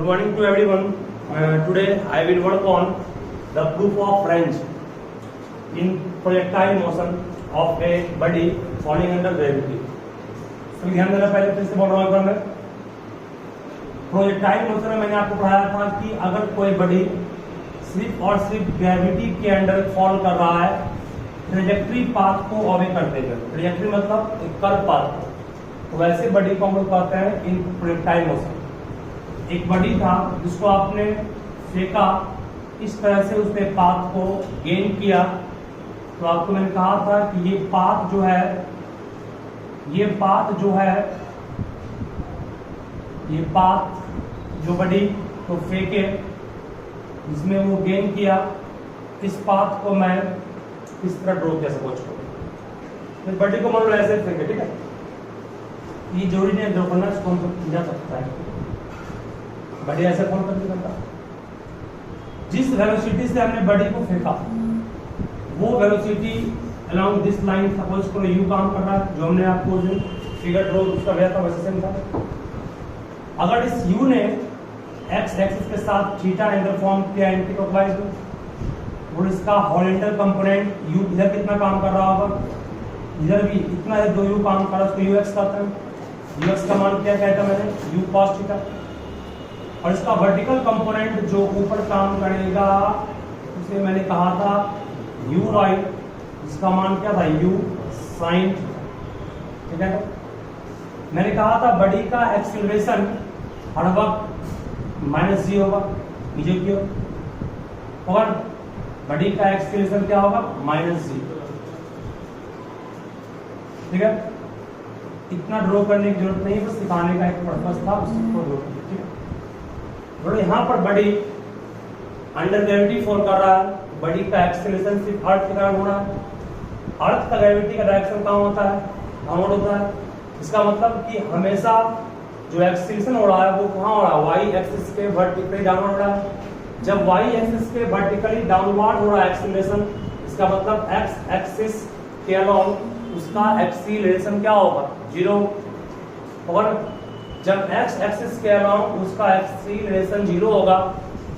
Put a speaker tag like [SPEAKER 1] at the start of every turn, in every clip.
[SPEAKER 1] Good morning to everyone. Today I will work on the proof of range in projectile motion of a body falling under gravity. सभी ध्यान देना, पहले फिर से बोल रहा हूँ एक बार मैं। प्रोजेक्टाइल मोशन में मैंने आपको पढ़ाया था कि अगर कोई बॉडी सिर्फ और सिर्फ ग्रेविटी के अंडर फॉल कर रहा है ट्रेजेक्ट्री पाथ को ऑवे करते हुए, ट्रेजेक्ट्री मतलब एक कर्व पाथ, तो वैसे बॉडी को हम लोग कहते हैं इन प्रोजेक्टाइल मोशन। एक बॉडी था जिसको आपने फेंका, इस तरह से उसने पाथ को गेन किया, तो आपको मैंने कहा था कि ये पाथ जो है ये पाथ जो बॉडी को फेंके जिसमें वो गेन किया, इस पाथ को मैं इस तरह ड्रॉ किया सपोज को। बॉडी को मान लो ऐसे फेंके, ठीक है, ये जरूरी नहीं ड्रॉ करना, इसको हम समझा सकता है। बॉडी ऐसे फॉल करके करता, जिस वेलोसिटी से हमने बॉडी को फेंका वो velocity along this line, suppose करो यू काम कर रहा है, जो हमने आपको जो फिगर ड्रॉ उसका दिया था वैसे सेम था। अगर इस u ने x एक्सिस के साथ थीटा एंगल फॉर्म किया एंटी क्लॉकवाइज में, और इसका हॉरिजॉन्टल कंपोनेंट u इधर कितना काम कर रहा होगा, इधर भी इतना है, जो u काम कर रहा है उसको ux कहते हैं। ux का मान क्या कहता है मैंने, u cos थीटा। और इसका वर्टिकल कंपोनेंट जो ऊपर काम करेगा उसे मैंने कहा था u राइट, इसका मान क्या था u sin, ठीक है। मैंने कहा था बॉडी का एक्सीलरेशन हर वक्त माइनस जी होगा, नीचे की ओर, और बॉडी का एक्सीलरेशन क्या होगा, माइनस जी, ठीक है। इतना ड्रॉ करने की जरूरत नहीं है, बस सिखाने का एक पर्पस था, उसको ड्रॉ करना, ठीक है। यहाँ पर बॉडी अंडर ग्रेविटी फॉल कर रहा है, बॉडी का एक्सीलरेशन सिर्फ अर्थ के कारण हो रहा है। अर्थ का ग्रेविटी का डायरेक्शन कहाँ होता है, डाउनवर्ड होता है। इसका मतलब कि हमेशा जो एक्सीलरेशन हो रहा है वो कहाँ हो रहा है, वाई एक्सिस के वर्टिकली डाउनवर्ड हो रहा है। जब वाई एक्सिस के वर्टिकली डाउनवर्ड हो रहा है एक्सीलरेशन, इसका मतलब एक्स एक्सिस के अलोंग उसका एक्सीलरेशन क्या होगा, जीरो। और जब एक्स एक्सिस के अलोंग उसका एक्सीलरेशन जीरो होगा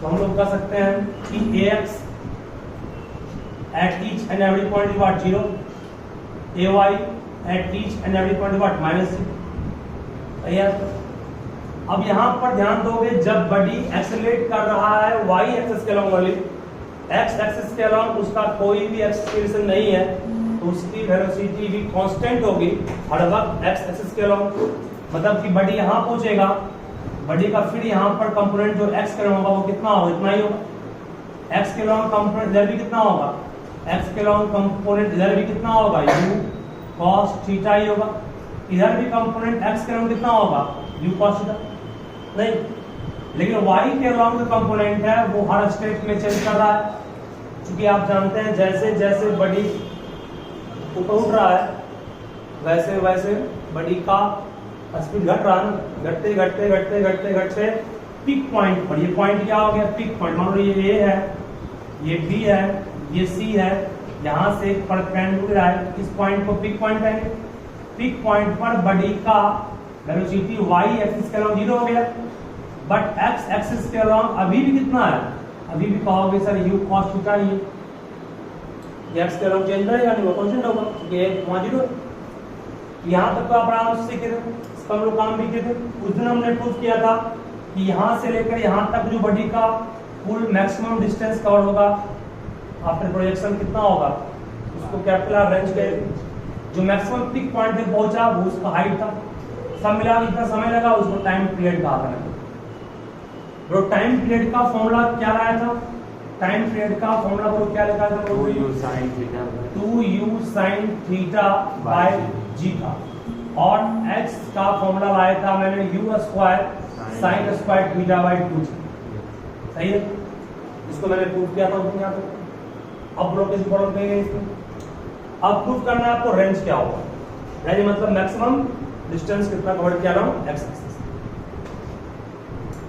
[SPEAKER 1] तो हम लोग कह सकते हैं कि ax at each and every point is what, zero, ay at each and every point is what, minus zero। सही है। अब यहाँ पर ध्यान दोगे, जब बॉडी एक्सेलरेट कर रहा है y एक्सिस के अलोंग वाली, x एक्सिस के अलोंग उसका कोई भी एक्सीलरेशन नहीं है, तो उसकी वेलोसिटी भी कांस्टेंट होगी हर वक्त x एक्सिस के अलोंग। मतलब कि बॉडी यहाँ पहुंचेगा, बॉडी का फिर यहाँ पर कंपोनेंट जो x के अलोंग होगा वो कितना होगा, इतना ही होगा। x के अलोंग कंपोनेंट इधर भी कितना होगा, x के अलोंग कंपोनेंट इधर भी कितना होगा, u cos थीटा ही होगा। इधर भी कंपोनेंट x के अलोंग कितना होगा, u cos थीटा नहीं, लेकिन y के अलोंग जो कंपोनेंट है वो हर स्टेप में चेंज कर रहा है। क्योंकि आप जानते हैं जैसे जैसे बॉडी ऊपर उठ रहा है वैसे वैसे बॉडी का स्पीड घट रहा है, घटते घटते घटते घटते घटते पिक पॉइंट पर, ये पॉइंट क्या हो गया, पिक पॉइंट। मान लो ये A है, ये B है, ये C है, यहाँ से परपेंडिकुलर है, इस पॉइंट को पिक पॉइंट कहेंगे। पिक पॉइंट पर बॉडी का वेलोसिटी y एक्सिस के अलोंग जीरो हो गया, बट x एक्सिस के अलोंग अभी भी कितना है, अभी भी कहोगे सर u cos थीटा, ये x के अलोंग चेंज रहेगा नहीं, वो कांस्टेंट होगा क्योंकि वहाँ जीरो है। यहाँ तक तो आप आराम से सीखे थे, इसका हम लोग काम भी किए थे। उस दिन हमने प्रूव किया था कि यहाँ से लेकर यहाँ तक जो बॉडी का फुल मैक्सिमम डिस्टेंस कवर होगा आफ्टर प्रोजेक्शन कितना होगा, उसको कैपिटल आर रेंज के जो मैक्सिमम पिक पॉइंट पे पहुंचा वो उसका हाइट था। सब मिला इतना समय लगा, उसको टाइम पीरियड कहा था। ब्रो टाइम पीरियड का फॉर्मूला क्या रहा था, टाइम पीरियड का फॉर्मूला ब्रो क्या लिखा था, 2u sin theta by g था। और x का फॉर्मूला लाया था मैंने u square sin square theta by 2। सही है, इसको मैंने प्रूव किया था उस दिन यहाँ पे। अब ब्रो किस प्रॉब्लम कहेंगे इसमें, अब प्रूव करना है आपको रेंज क्या होगा। रेंज मतलब मैक्सिमम डिस्टेंस कितना कवर किया रहा हूँ x एक्सिस।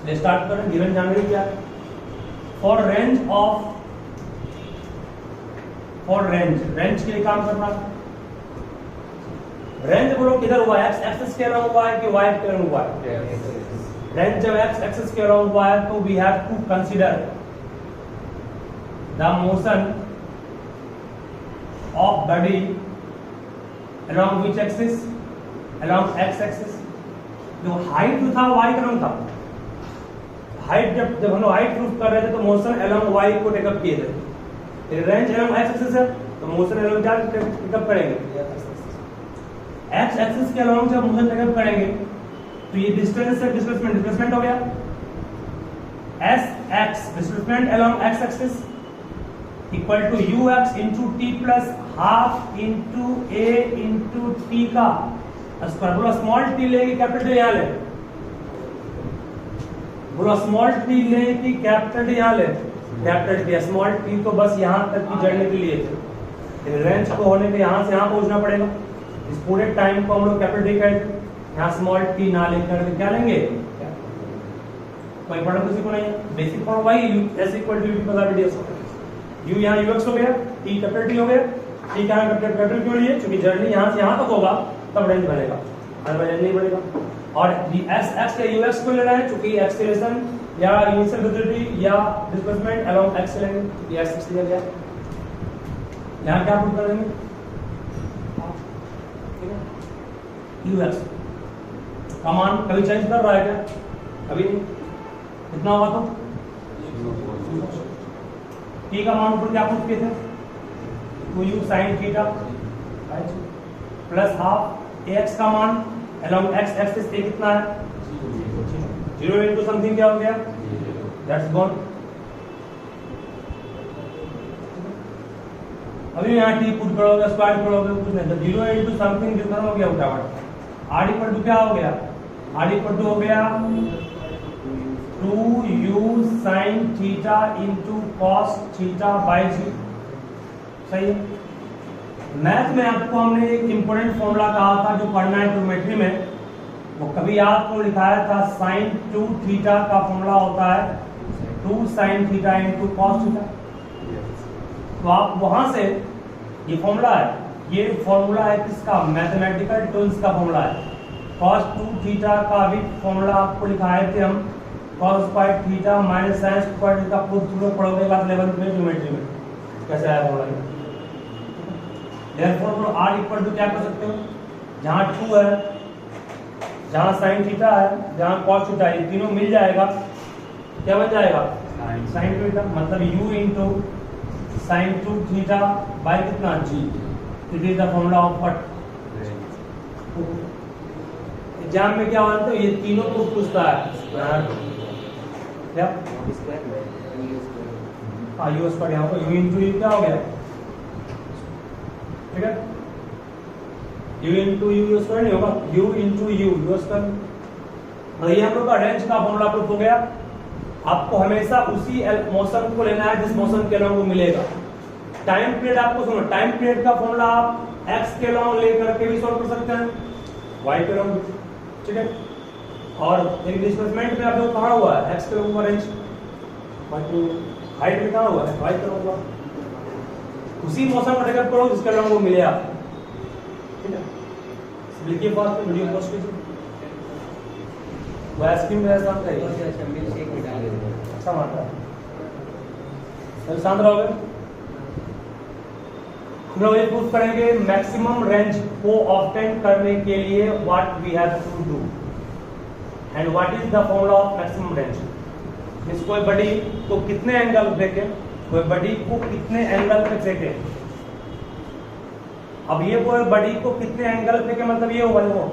[SPEAKER 1] चलिए स्टार्ट करें। गिवन जानकारी क्या है, फॉर रेंज के लिए काम करना है। रेंज ब्रो किधर हुआ है, x एक्सिस के अलोंग हुआ है कि y के अलोंग हुआ है, रेंज जब x एक्सिस के अराउंड हुआ है तो we have to consider the motion of body along which axis? along x axis. जो हाइट जो था y का नाम था, हाइट जब हम लोग हाइट प्रूफ कर रहे थे तो मोशन along y को टेकअप किए थे। रेंज along x एक्सिस है तो मोशन along क्या टेकअप करेंगे? x एक्सिस के along जब मोशन टेकअप करेंगे तो ये डिस्टेंस से डिस्प्लेसमेंट हो गया, sx displacement along x axis equal to ux into T plus half into a into T का स्क्वायर। बोलो स्मॉल टी लेंगे कैपिटल यहाँ ले, बोलो स्मॉल टी ले कि कैपिटल यहाँ ले? Capital T. स्मॉल टी तो बस यहाँ तक की जर्नी के लिए थे, रेंज को होने के यहाँ से यहाँ पहुंचना पड़ेगा। इस पूरे टाइम को हम लोग कैपिटल टी कहते, यहाँ स्मॉल टी ना लेकर क्या लेंगे? कोई पढ़ा किसी को नहीं, बेसिक फॉर्म वही S equal to UT plus radius U, यहाँ यूएक्स हो गया, टी कैपिटल टी हो गया, टी का कैपिटल क्यों लिए? क्योंकि जर्नी यहाँ से यहाँ तक होगा तब रेंज बनेगा, अदरवाइज नहीं बनेगा। और एस एक्स या यूएक्स को लेना है क्योंकि एक्सीलरेशन या इनिशियल वेलोसिटी या डिस्प्लेसमेंट अलोंग एक्स लेंगे, ये एक्स दिया गया। यहाँ क्या पुट कर देंगे? यूएक्स का मान कभी चेंज कर रहा है क्या? कभी नहीं। कितना होगा तो टी का मान ऊपर क्या पुट किए थे? 2u sin theta plus half x का मान along x एक्सिस पे कितना है? 0 इनटू समथिंग क्या हो गया? That's gone. अभी यहाँ टी पुट करोगे, स्क्वायर करोगे, कुछ नहीं, तो 0 इनटू समथिंग जो हो गया उठावट। आर इक्वल टू क्या हो गया? आर इक्वल टू हो गया 2u sin theta into cos theta by G. सही है। मैथ में आपको हमने एक इंपॉर्टेंट फॉर्मूला कहा था जो पढ़ना है ट्रिग्नोमेट्री में, वो कभी आपको लिखाया था sin 2 थीटा का फॉर्मूला होता है 2 sin theta into cos theta. तो आप वहां से ये फॉर्मूला है, ये फॉर्मूला है किसका? मैथमेटिकल टूल्स का फॉर्मूला है। cos 2 थीटा का भी फॉर्मूला आपको लिखाए थे हम, cos square theta minus sin square theta. पूरा पढ़ोगे क्लास 11 में ज्योमेट्री में कैसे आया formula. Therefore r equal to क्या कर सकते हो? जहाँ 2 है, जहाँ sin थीटा है, जहाँ cos थीटा है, तीनों मिल जाएगा, क्या बन जाएगा? sin theta. मतलब u into sin 2 theta by कितना? g। It is the formula of what? Exam में क्या होता है? ये तीनों को पूछता है क्या? हाँ u स्क्वायर, यहाँ पर u इंटू u क्या हो गया? ठीक है, u इंटू यू स्क्वायर नहीं होगा, u इंटू यू स्क्वायर। ये हम लोग का रेंज का फॉर्मूला प्रूफ हो गया। आपको हमेशा उसी मोशन को लेना है जिस मोशन के अलॉन्ग वो मिलेगा। टाइम पीरियड आपको सुनो, टाइम पीरियड का फॉर्मूला आप x के अलॉन्ग लेकर के भी सॉल्व कर सकते हैं, y के अलॉन्ग, ठीक है। और एक डिस्प्लेसमेंट में आप लोग कहाँ हुआ है? x के अलॉन्ग का रेंज, हाइट में कहाँ हुआ है? y के अलॉन्ग हुआ। उसी मौसम को टेकअप करो जिसके अलॉन्ग वो मिले आपको, ठीक है। लिखिए फास्ट में, वीडियो पोस्ट कीजिए। वो आइसक्रीम मेरा साथ है, अच्छा मानता है, तो शांत रहोगे। हम लोग ये प्रूफ करेंगे मैक्सिमम रेंज को ऑब्टेन करने के लिए what we have to do and what is the formula of maximum range. इस कोई बड़ी को कितने एंगल देखे, कोई बड़ी को कितने एंगल पे फेंके। अब ये कोई बड़ी को कितने एंगल पे फेंके मतलब ये होगा, देखो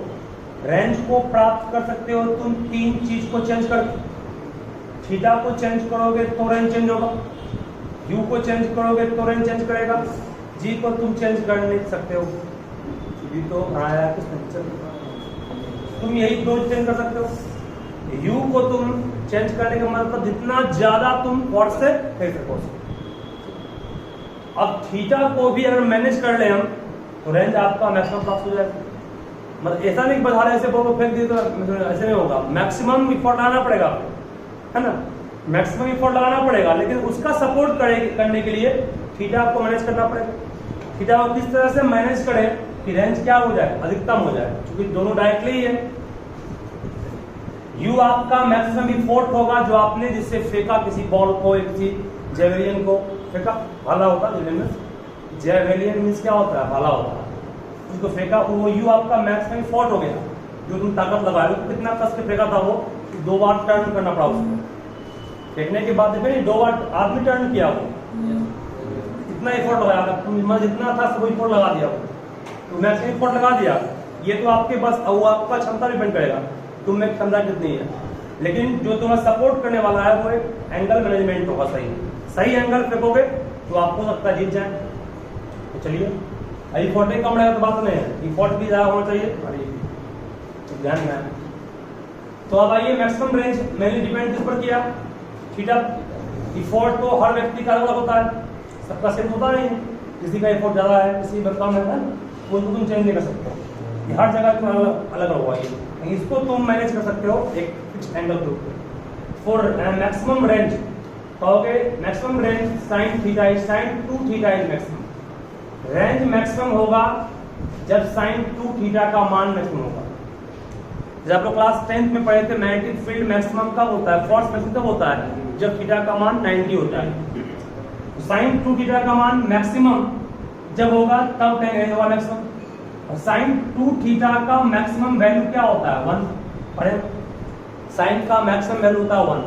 [SPEAKER 1] रेंज को प्राप्त कर सकते हो तुम तीन चीज को चेंज कर, थीटा को चेंज करोगे तो रेंज चेंज होगा, यू को चेंज करोगे तो रेंज चेंज करेगा, जी को तुम चेंज कर नहीं सकते हो, जी तो आया किसने, तुम यही दो चेंज कर सकते हो। यू को तुम चेंज करने का मतलब जितना ज्यादा तुम फोर्स से फेंक सको। अब थीटा को भी अगर मैनेज कर ले हम तो रेंज आपका मैक्सिमम प्राप्त हो जाएगा। मतलब ऐसा नहीं बता रहे ऐसे बोलो फेंक दिए तो ऐसे नहीं होगा, मैक्सिमम इफोर्ट लगाना पड़ेगा, है ना, मैक्सिमम इफोर्ट लगाना पड़ेगा, लेकिन उसका सपोर्ट करने के लिए थीटा आपको मैनेज करना पड़ेगा। थीटा को किस तरह से मैनेज करें कि रेंज क्या हो जाए, अधिकतम हो जाए, क्योंकि दोनों डायरेक्टली ही है। यू आपका मैक्सिमम इफोर्ट होगा जो आपने जिससे फेंका किसी बॉल को, किसी जेवेलियन को फेंका, भाला होता है जेवेलियन मीन्स क्या होता है, भाला होता है, उसको फेंका, वो यू आपका मैक्सिमम इफोर्ट हो गया, जो तुम ताकत लगा रहे हो, कितना कस के फेंका था वो, 2 बार टर्न करना पड़ा उसको, फेंकने के बाद देखो 2 बार आदमी टर्न किया वो, इतना इफोर्ट लगाया, तुम जितना था सब इफोर्ट लगा दिया, तो मैक्सिमम इफोर्ट लगा दिया, ये तो आपके बस वो आपका क्षमता डिपेंड करेगा तुम में क्षमता कितनी है, लेकिन जो तुम्हें सपोर्ट करने वाला है वो एक एंगल मैनेजमेंट होगा, सही एंगल फेंकोगे तो आपको सकता है जीत जाए। तो चलिए इफोर्ट ही कम रहेगा तो बात नहीं है, इफोर्ट भी ज्यादा होना चाहिए, तो ध्यान में। तो अब आइए मैक्सिमम रेंज मैंने डिपेंड किस पर किया, थीटा। इफोर्ट तो हर व्यक्ति का अलग होता है, सबका सेम होता नहीं है, किसी का इफोर्ट ज्यादा है, किसी का कम है, वो तो तुम चेंज नहीं कर सकते, हर जगह का अलग होगा ये, इसको तुम मैनेज कर सकते हो एक फिक्स एंगल के ऊपर। फॉर मैक्सिमम रेंज कहोगे maximum range sine theta is sine 2 theta is maximum. Range maximum होगा जब साइन 2 थीटा का मान मैक्सिमम होगा। जब आप लोग क्लास 10th में पढ़े थे मैग्नेटिक फील्ड मैक्सिमम कब होता है, फोर्स मैक्सिमम कब होता है, जब थीटा का मान 90 होता है। साइन 2 थीटा का मान मैक्सिमम जब होगा तब कहेंगे होगा मैक्सिमम। साइन 2 थीटा का मैक्सिमम वैल्यू क्या होता है 1, पढ़े साइन का मैक्सिमम वैल्यू होता है 1।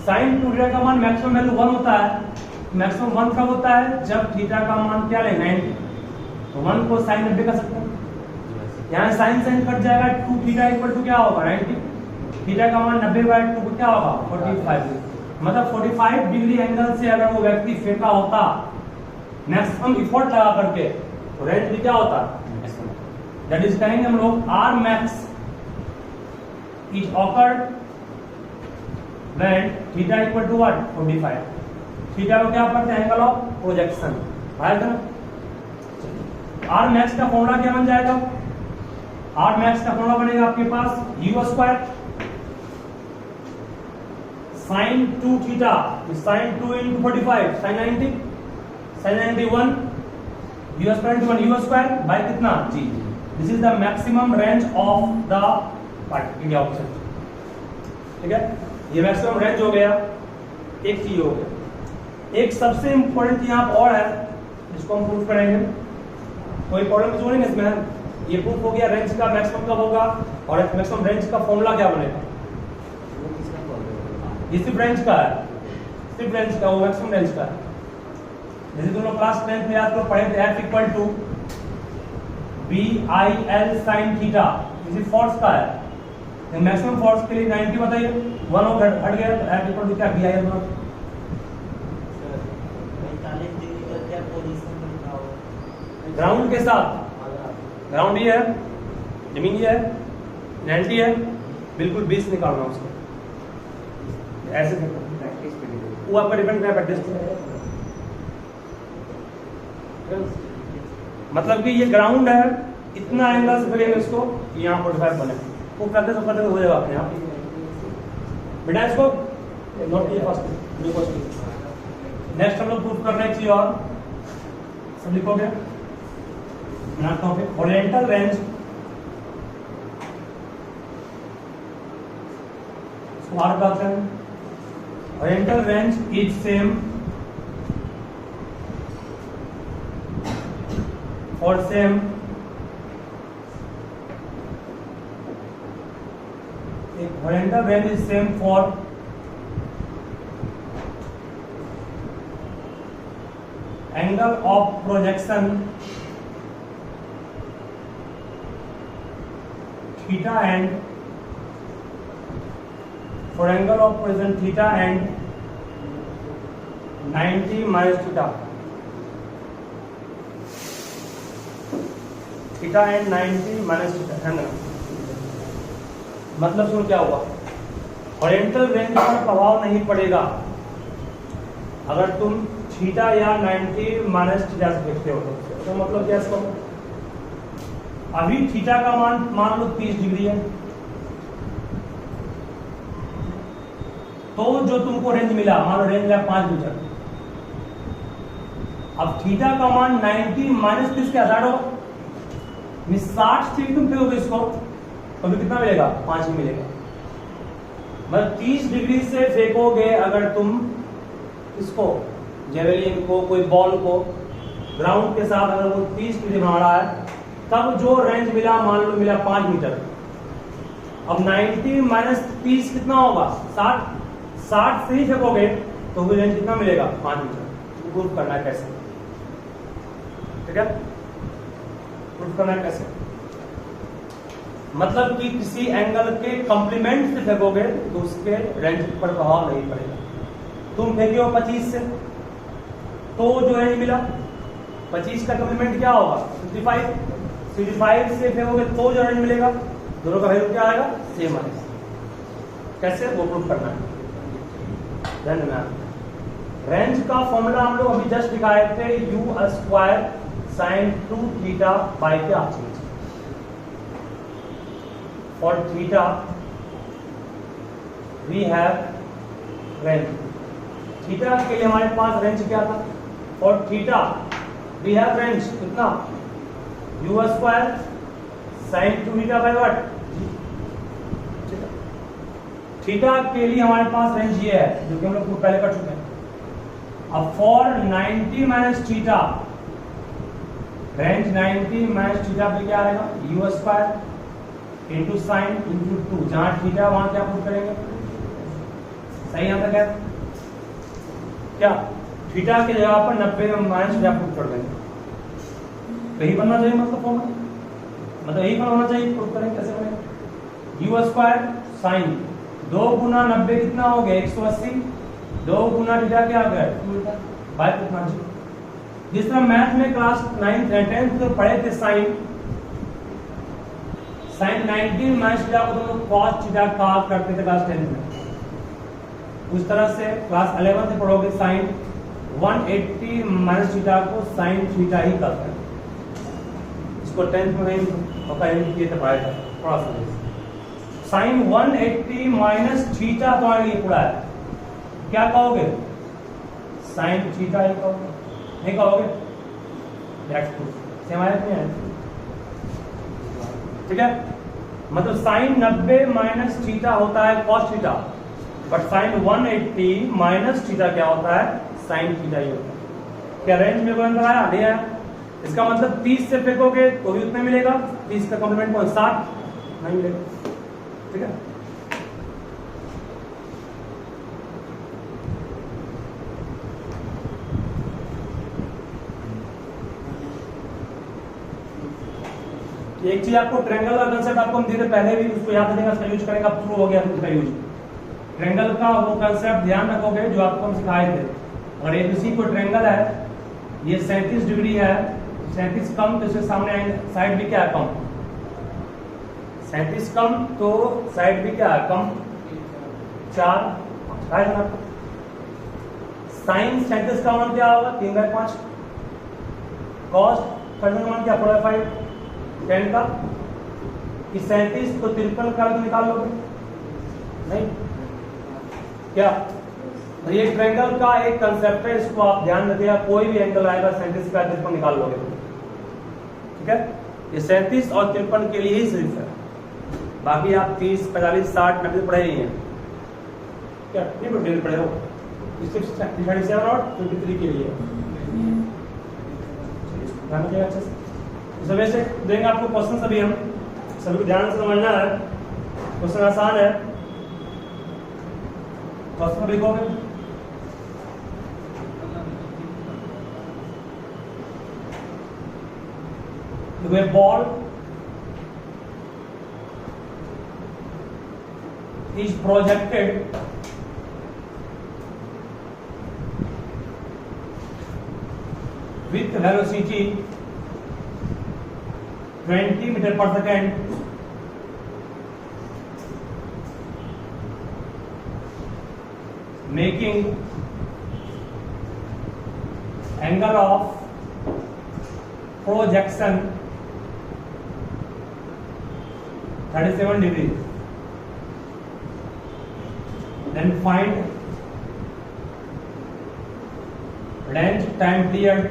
[SPEAKER 1] साइन 2 थीटा का मान मैक्सिमम वैल्यू 1 होता है, मैक्सिमम 1 कब होता है जब थीटा का मान क्या है 90, तो 1 को साइन 90 कर सकते हैं, यहाँ साइन साइन कट जाएगा, 2 थीटा इक्वल टू क्या होगा 90, थीटा का मान 90/2 क्या होगा 45, मतलब 45 डिग्री एंगल से अगर वो व्यक्ति फेंका होता मैक्सिमम इफोर्ट लगा करके तो रेंज भी क्या होता है, दैट इज कहेंगे हम लोग R max is occurred when theta equal to what 45। Theta को क्या पढ़ते हैं एंगल ऑफ प्रोजेक्शन, आएगा ना। आर मैक्स का फॉर्मूला क्या बन जाएगा, आर मैक्स का फॉर्मूला बनेगा आपके पास U square sine 2 theta, sine 2 into 45 sine 90, sine 91 U square into 1 U square by कितना G. This is the maximum range of the particle option, ठीक है, ये मैक्सिमम रेंज हो गया। एक चीज हो गया, एक सबसे इंपॉर्टेंट यहाँ पर और है जिसको हम प्रूफ करेंगे, कोई प्रॉब्लम जोड़ेंगे इसमें, ये प्रूफ हो गया रेंज का मैक्सिमम कब होगा और मैक्सिमम रेंज का फॉर्मूला क्या बनेगा। ये सिर्फ रेंज का है, सिर्फ रेंज का, वो मैक्सिमम रेंज का है। जैसे तुम लोग क्लास 10th में याद करो पढ़े थे F equal to BIL sine theta, इसी फोर्स का है, मैक्सिमम फोर्स के लिए 90 बताइए, 1 हो हट गया तो F इक्वल टू क्या BIL बना। ग्राउंड के साथ, ग्राउंड ये है, जमीन ये है, 90 है, बिल्कुल 20 निकालना उसको, ऐसे वो आपका डिपेंड करता है प्रैक्टिस पे। मतलब कि ये ग्राउंड है, इतना एंगल से फिर इसको यहाँ 45 बने, वो प्रैक्टिस करते हो जाएगा अपने आप। बेटा इसको नोट कीजिए फर्स्ट, नेक्स्ट हम लोग प्रूफ करना एक चीज और, सब लिखोगे topic oriental range, oriental range is same for same oriental range is same for angle of projection theta and for angle of projection theta and 90 minus theta, theta and 90 minus theta है ना। मतलब सुन क्या हुआ, oriental range पर प्रभाव नहीं पड़ेगा अगर तुम थीटा या 90 माइनस थीटा से देखते हो, तो मतलब क्या इसको, अभी थीटा का मान लो 30 डिग्री है, तो जो तुमको रेंज मिला, मान लो रेंज मिला 5 मीटर, अब थीटा का मान 90 माइनस 30 के आधार होगा, 60 से तुम फेंकोगे इसको तो भी कितना मिलेगा 5 ही मिलेगा। मतलब 30 डिग्री से फेंकोगे अगर तुम इसको, जेवेलिन को, कोई बॉल को ग्राउंड के साथ, अगर वो 30 डिग्री मारा है, तब जो रेंज मिला, मान लो मिला 5 मीटर। अब 90 माइनस 30 कितना होगा? 60 से ही फेंकोगे तो भी रेंज कितना मिलेगा? 5 मीटर। प्रूफ करना है कैसे, ठीक है? प्रूफ करना है कैसे? मतलब कि किसी एंगल के कॉम्प्लीमेंट से फेंकोगे तो उसके रेंज पर प्रभाव नहीं पड़ेगा। तुम फेंके हो 25 से, तो जो रेंज मिला 25 का कॉम्प्लीमेंट क्या होगा? 55 से फेंकोगे तो जो रेंज मिलेगा, दोनों का वैल्यू क्या आएगा? सेम आएगा। कैसे? वो प्रूफ करना है। ध्यान देना, रेंज का फॉर्मूला हम लोग अभी जस्ट दिखाए थे, u² sin 2θ बाय क्या चीज। For theta we have range. Theta के लिए हमारे पास रेंज क्या था? For theta we have range कितना? u² sin 2θ by what? Theta के लिए हमारे पास रेंज ये है, जो कि हम लोग पहले कर चुके हैं। अब for 90 minus theta, range 90 minus theta पे क्या आएगा? u² इंटू साइन इंटू 2, जहां थीटा वहां क्या पुट करेंगे? सही यहां तक है क्या? थीटा की जगह पर 90 माइनस थीटा पुट कर देंगे। यही बनना चाहिए, मतलब फॉर्मूला, मतलब यही होना चाहिए। प्रूफ करेंगे कैसे बनेगा? u² साइन 2 गुना 90 कितना हो गया? 180। 2 गुना थीटा क्या आ गया? 2 बाय कितना जी? जिस तरह मैथ में क्लास 9th 10th में पढ़े थे साइन 90 माइनस थीटा को तुम लोग cos थीटा का करते थे क्लास 10th में। उस तरह से क्लास 11th में पढ़ोगे साइन 180 माइनस थीटा को साइन थीटा ही करते हैं। इसको 10th में नहीं पता किए थे, पढ़ाया था थोड़ा सा। साइन 180 माइनस थीटा तुम्हारे लिए पूरा है, क्या कहोगे? साइन थीटा ही कहोगे, नहीं कहोगे? That's proof. सेम आया नहीं है? ठीक है, मतलब साइन 90 माइनस थीटा होता है cos theta, but sine 180 minus theta क्या होता है? साइन थीटा ही होता है। क्या रेंज में कोई अंतर आया? नहीं आया। इसका मतलब 30 से फेंकोगे तो भी उतना मिलेगा, 30 का कॉम्प्लीमेंट 60 नहीं मिलेगा, ठीक है? एक चीज आपको ट्रायंगल का कंसेप्ट आपको हम धीरे पहले भी उसको याद रखेगा, उसका यूज करेगा, प्रूव हो गया उसका यूज। ट्रायंगल का वो कंसेप्ट ध्यान रखोगे जो आपको हम सिखाए थे। और एबीसी को ट्रायंगल है, ये 37 डिग्री है, 37 कम तो इसके सामने साइड भी क्या है? कम। 37 कम तो साइड भी क्या है? कम। 4 है ना? साइन 37 का मान क्या होगा? 3/5। कॉस 30 का मान क्या? 4/5। 10 का 37 तो 53 का निकाल लोगे? नहीं क्या? तो ये ट्रायंगल का एक कंसेप्ट है, इसको आप ध्यान रखिएगा। कोई भी एंगल आएगा 37 का 53 निकाल लोगे, ठीक है? ये 37 और 53 के लिए ही सिर्फ है, बाकी आप 30, 45, 60, 90 पढ़े ही हैं क्या? नहीं पढ़े हो, सिर्फ 37 और 53 के लिए ध्यान रखिएगा अच्छे से। इस वजह से देंगे आपको क्वेश्चन, सभी हम सभी को ध्यान से समझना है। क्वेश्चन आसान है, क्वेश्चन लिखोगे a ball is projected with velocity 20 meter per second making angle of projection 37 degrees. Then find length, time period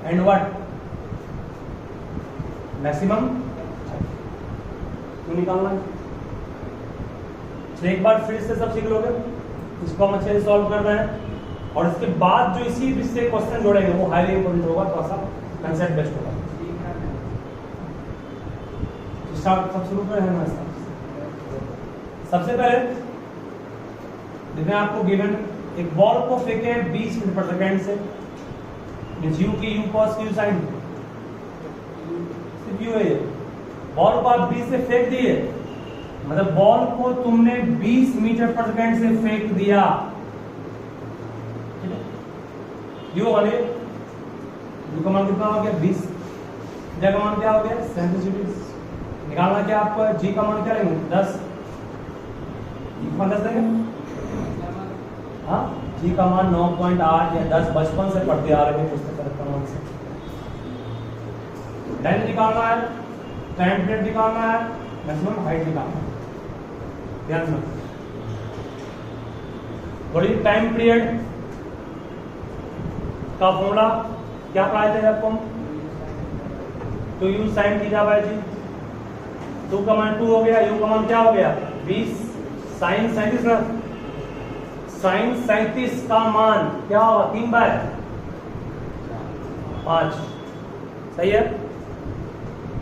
[SPEAKER 1] and what? Maximum. क्यों निकालना है? तो एक बार फिर से सब सीख लोगे, इसको हम अच्छे से सॉल्व कर रहे हैं और इसके बाद जो इसी से क्वेश्चन जोड़ेंगे वो हाईली इंपॉर्टेंट होगा, थोड़ा सा कंसेप्ट बेस्ड होगा। सब शुरू करें हमारे साथ। सबसे पहले देखिए आपको गिवन एक बॉल को फेंके 20 मीटर पर सेकेंड से, यू की यू कॉस की साइन सिर्फ यू है। बॉल को आप 20 से फेंक दिए, मतलब बॉल को तुमने 20 मीटर पर सेकेंड से फेंक दिया, यू वाले यू का मान कितना हो गया 20, जी का मान क्या हो गया 37, निकालना क्या आपको, जी का मान क्या लेंगे 10, जी का मान 10 देंगे, हाँ जी का मान 9.8 या 10 बचपन से पढ़ते आ रहे हैं पुस्तक का मान से। लेंथ निकालना है, टाइम पीरियड निकालना है, मैक्सिमम हाइट निकालना है। ध्यान से थोड़ी टाइम पीरियड का फॉर्मूला क्या पढ़ाए थे आपको, तो U sine theta by G, two का मान 2 हो गया, यू का मान क्या हो गया 20, साइन 37 ना, साइन 37 का मान क्या होगा 3/5, सही है,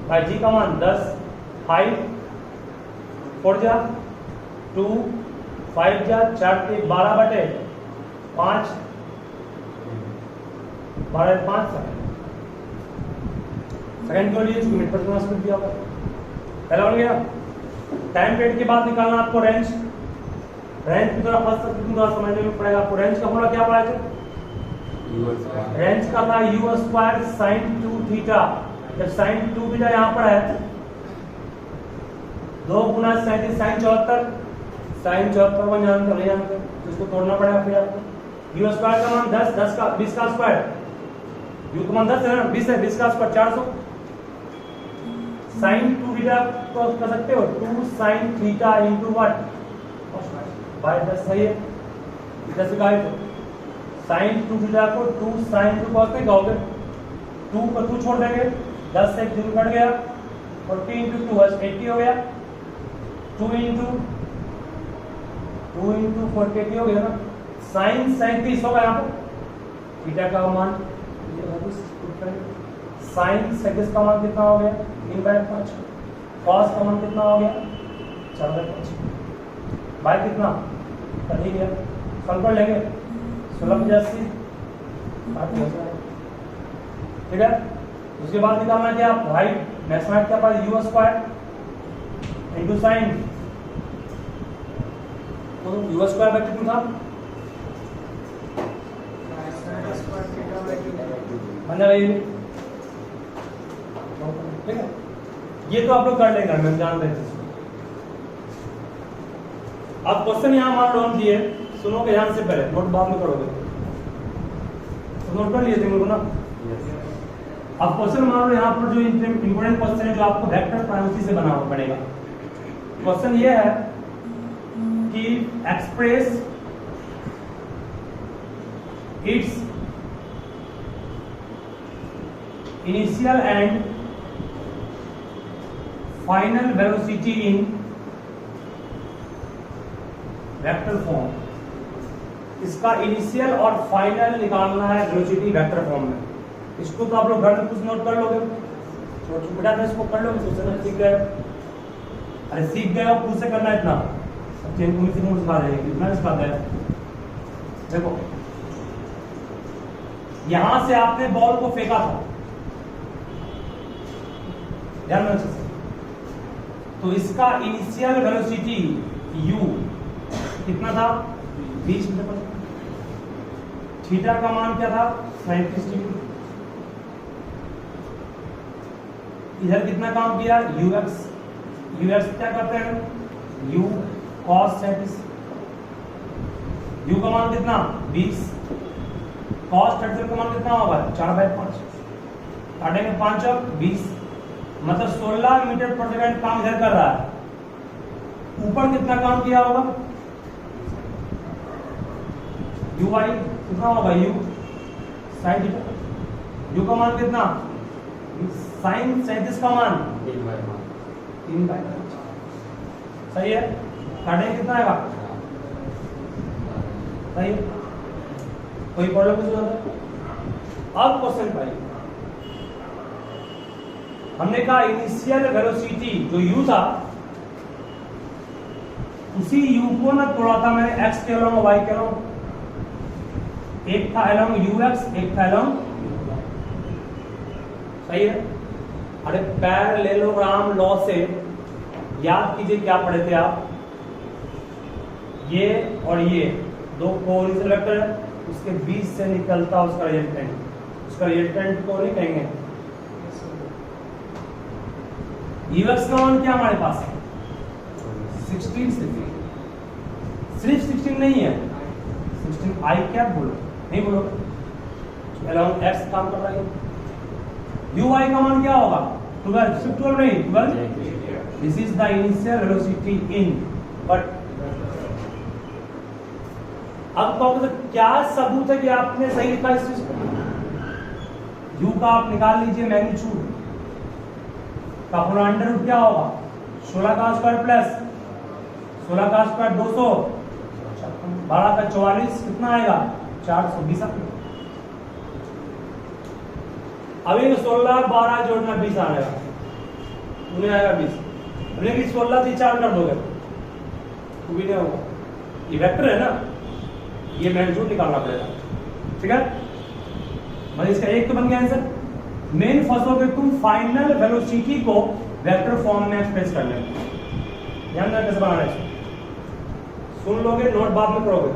[SPEAKER 1] बाय जी का मान 10, 5 4 जा 2, 5 जा 4 के 12/5, 12/5 सेकंड के लिए मिनट पर ट्रांसफर किया होगा, पहला बन गया। टाइम पीरियड के बाद निकालना आपको रेंज, रेंज की थोड़ा फर्स्ट थोड़ा समझने में पड़ेगा आपको। रेंज का फॉर्मूला क्या पढ़ा थे, रेंज का था u स्क्वायर sin 2 थीटा, जब sin 2 थीटा यहाँ पर है 2 गुना 37 sin 74, sin 74 को जानते नहीं जानते तो इसको तोड़ना पड़ेगा फिर आपको। u स्क्वायर का मान 10, 10 का 20 का स्क्वायर, u का मान 10 है ना, 20 है, 20 का स्क्वायर 400, sin 2 थीटा को कर सकते हो 2 sin theta into what by 10, सही है, 10 का है तो sin 2 थीटा को 2 sin 2 cos में कहोगे, 2 को 2 छोड़ देंगे, 10 से 2 कट गया, 40 into 2 बस 80 हो गया, 2 into 40 80 हो गया ना, sin 37 होगा यहाँ पर, थीटा का मान sin 37 का मान कितना हो गया 3/5, cos का मान कितना हो गया 4/5, बाय कितना ठीक है, सॉल्व कर लेंगे 1685, ठीक है। उसके बाद निकालना क्या हाइट, मैक्सिमम हाइट क्या पास u स्क्वायर इनटू साइन, तो u स्क्वायर बाय कितना था बन जाएगा, ठीक है। ये तो आप लोग कर लेंगे, हम जानते हैं। अब क्वेश्चन यहाँ मान लो हम दिए, सुनोगे ध्यान से, पहले नोट बाद में करोगे, तो नोट कर लिए थे मेरे को ना। अब क्वेश्चन मान लो यहाँ पर जो इंपोर्टेंट क्वेश्चन है जो आपको वेक्टर प्राइमसी से बनाना पड़ेगा। क्वेश्चन ये है कि express it's initial and final velocity in vector form. इसका इनिशियल और फाइनल निकालना है वेलोसिटी वेक्टर फॉर्म में। इसको तो आप लोग घर में कुछ नोट कर लोगे, छोटे बेटा था इसको कर लोगे, सोचना सीख गए, अरे सीख गए और खुद से करना है इतना, चेन को सिखा रहे हैं इतना सिखाता है। देखो यहां से आपने बॉल को फेंका था, ध्यान रखिए, तो इसका इनिशियल वेलोसिटी u कितना था 20 मीटर पर सेकंड, थीटा का मान क्या था 37 डिग्री, इधर कितना काम किया ux क्या करते हैं u cos 37, u का मान कितना 20, cos 37 का मान कितना होगा 4/5, काटेंगे 5 और 20, मतलब 16 मीटर पर सेकंड काम इधर कर रहा है। ऊपर कितना काम किया होगा u y कितना होगा u sin थीटा, u का मान कितना sin 37 का मान 3/5, सही है। काटेंगे कितना आएगा? सही है? कोई प्रॉब्लम नहीं होता। अब क्वेश्चन भाई, हमने कहा इनिशियल वेलोसिटी जो u था, उसी u को ना तोड़ा था मैंने x के अलोंग y के अलोंग। एक था अलोंग ux, एक था अलोंग, सही है? अरे पैरेललोग्राम लॉ से याद कीजिए क्या पढ़े थे आप, ये और ये दो कोऑर्डिनेट वेक्टर है, उसके बीच से निकलता उसका रिजल्टेंट, उसका रिजल्टेंट को नहीं कहेंगे। ux का मान क्या हमारे पास है? 16 सिर्फ 16 नहीं है, 16 i क्या बोलो, नहीं बोलो, अलोंग x काम कर रहा है। uy का मान क्या होगा? 12, सिर्फ 12 नहीं, 12। This is the initial velocity in, but अब तो क्या सबूत है कि आपने सही लिखा इस चीज को? u का आप निकाल लीजिए मैग्नीट्यूड का पूरा अंडर रूट क्या होगा? 16 का स्क्वायर प्लस 16 का स्क्वायर 200, 12 का 44 कितना आएगा? 420। अभी 16 12 जोड़ना 20 आएगा, उन्हें आएगा 20। उन्हें भी 16 से 4 कर दोगे तो भी नहीं होगा, ये वेक्टर है ना, ये मैग्नीट्यूड निकालना पड़ेगा, ठीक है? मतलब इसका एक तो बन गया आंसर। मेन फंसोगे तुम फाइनल वेलोसिटी को वेक्टर फॉर्म में एक्सप्रेस करने में, ध्यान रखना कैसे बनाना है, सुन लोगे नोट बाद में करोगे।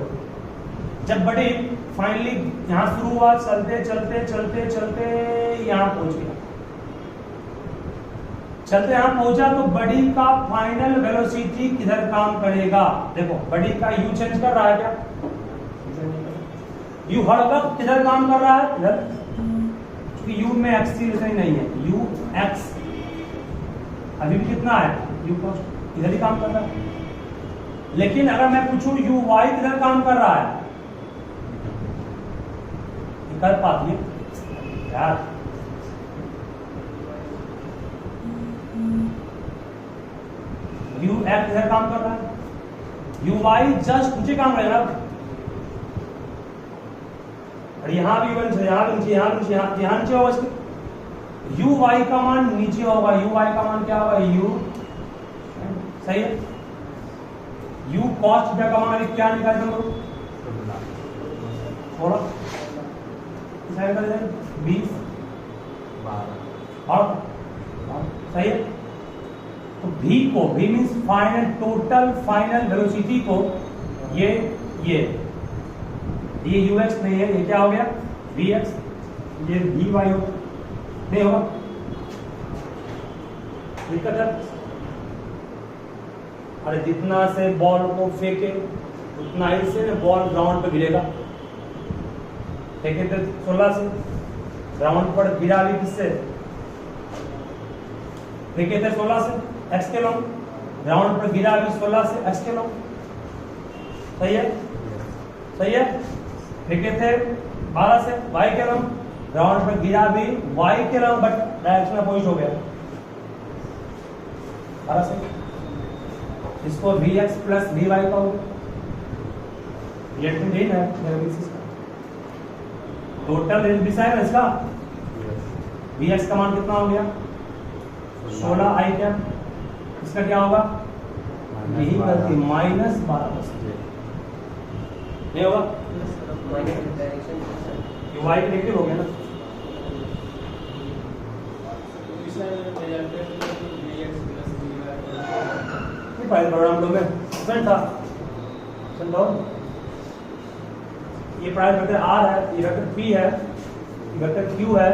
[SPEAKER 1] जब बड़ी फाइनली यहां शुरू हुआ, चलते चलते चलते चलते यहां पहुंच गया, चलते यहां पहुंचा तो बड़ी का फाइनल वेलोसिटी किधर काम करेगा? देखो बड़ी का यू चेंज कर रहा है क्या? यू हर वक्त किधर काम कर रहा है? इधर, क्योंकि यू में एक्स की रिलेशन नहीं है, यू एक्स अभी भी कितना है? यू को इधर ही काम कर रहा है। लेकिन अगर मैं पूछूं यू वाई किधर काम कर रहा है, कर पाती है यार? यू एक्स इधर काम कर रहा है, यू वाई जस्ट नीचे काम करेगा, और यहां भी वन यहां नीचे यहां नीचे यहां नीचे होगा इसके। यू वाई का मान नीचे होगा, यू वाई का मान क्या होगा? यू, सही है? यू कॉस थीटा का मान अभी क्या निकालते हम लोग? थोड़ा 20 और सही है? तो v को, v means final total final velocity को, ये ux नहीं है, ये क्या हो गया? vx, ये vy होगा, नहीं होगा? दिक्कत है? अरे जितना से बॉल को फेंके उतना ही से बॉल ग्राउंड पे गिरेगा। फेंके थे 16 से, ग्राउंड पर गिरा भी किससे? फेंके थे 16 से x के लॉन्ग, ग्राउंड पर गिरा भी 16 से x के लॉन्ग, सही है? सही है? फेंके थे 12 से y के लॉन्ग, ग्राउंड पर गिरा भी y के लॉन्ग, बट डायरेक्शन अपोजिट हो गया 12 से। इसको vx प्लस vy का हो गया, टोटल रेंज दिशा है ना इसका। vx का मान कितना हो गया? 16 i कैप, इसका क्या होगा? यही गलती, -12% नहीं होगा, ये y के नेगेटिव हो गया ना। पहले प्रोग्राम लोग में था, ये प्राइस वेक्टर r है, ये वेक्टर p है, ये वेक्टर q है,